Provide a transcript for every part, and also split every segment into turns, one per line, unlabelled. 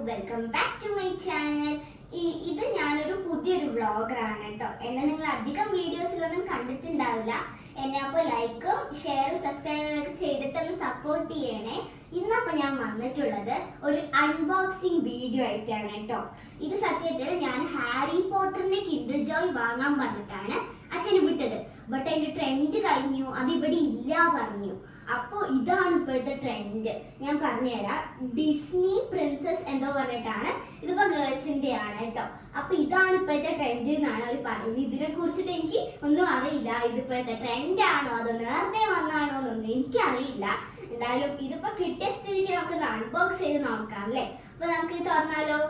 Welcome back to my channel. ഇത് ഞാനൊരു പുതിയൊരു വ്ളോഗറാണ് കേട്ടോ. എന്നെ നിങ്ങൾ അധികം വീഡിയോസിലൊന്നും കണ്ടിട്ടുണ്ടാവില്ല. എന്നെ അപ്പോൾ ലൈക്കും ഷെയറും സബ്സ്ക്രൈബൊക്കെ ചെയ്തിട്ടൊന്ന് സപ്പോർട്ട് ചെയ്യണേ. ഇന്നപ്പോൾ ഞാൻ വന്നിട്ടുള്ളത് ഒരു അൺബോക്സിങ് വീഡിയോ ആയിട്ടാണ് കേട്ടോ. ഇത് സത്യത്തിൽ ഞാൻ ഹാരി പോട്ടറിന്റെ കിൻഡർ ജോയ് വാങ്ങാൻ പറഞ്ഞിട്ടാണ് അച്ഛന് വിട്ടത്. ബട്ട് അതിന്റെ ട്രെൻഡ് കഴിഞ്ഞു, അത് ഇവിടെ ഇല്ല പറഞ്ഞു. അപ്പോൾ ഇതാണ് ഇപ്പോഴത്തെ ട്രെൻഡ്. ഞാൻ പറഞ്ഞുതരാം. ഡിസ്നി പ്രിൻസസ് എന്തോ പറഞ്ഞിട്ടാണ്, ഇതിപ്പോ ഗേൾസിന്റെ ആണ് കേട്ടോ. അപ്പൊ ഇതാണ് ഇപ്പോഴത്തെ ട്രെൻഡ് എന്നാണ് അവർ പറയുന്നത്. ഇതിനെ കുറിച്ചിട്ട് എനിക്ക് ഒന്നും അറിയില്ല. ഇതിപ്പോഴത്തെ ട്രെൻഡ് ആണോ അതോ നേരത്തെ വന്നാണോ എന്നൊന്നും എനിക്കറിയില്ല. എന്തായാലും ഇതിപ്പോ കിട്ടിയ സ്ഥിതിക്ക് നമുക്ക് അൺബോക്സ് ചെയ്ത് നോക്കാം അല്ലേ. അപ്പൊ നമുക്ക് ഇത് തുറന്നാലോ.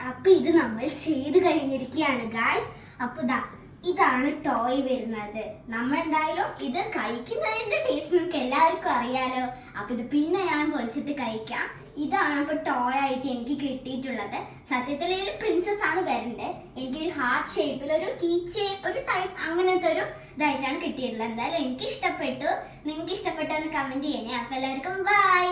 അപ്പൊ ഇത് നമ്മൾ ചെയ്ത് കഴിഞ്ഞിരിക്കുകയാണ് ഗായ്സ്. അപ്പൊ ഇതാണ് ടോയ് വരുന്നത്. നമ്മൾ എന്തായാലും ഇത് കഴിക്കുന്നതിന്റെ ടേസ്റ്റ് നിങ്ങൾക്ക് എല്ലാവർക്കും അറിയാലോ. അപ്പൊ ഇത് പിന്നെ ഞാൻ പൊളിച്ചിട്ട് കഴിക്കാം. ഇതാണ് അപ്പൊ ടോയ് ആയിട്ട് എനിക്ക് കിട്ടിയിട്ടുള്ളത്. സത്യത്തിൽ പ്രിൻസസ് ആണ് വരേണ്ടത്. എനിക്കൊരു ഹാർട്ട് ഷേപ്പിൽ ഒരു കീ ഷേപ്പ് ഒരു ടൈപ്പ് അങ്ങനത്തെ ഒരു ഇതായിട്ടാണ് കിട്ടിയിട്ടുള്ളത്. എന്തായാലും എനിക്ക് ഇഷ്ടപ്പെട്ടു. നിങ്ങൾക്ക് ഇഷ്ടപ്പെട്ടെന്ന് കമന്റ് ചെയ്യണേ. അപ്പൊ എല്ലാവർക്കും ബൈ.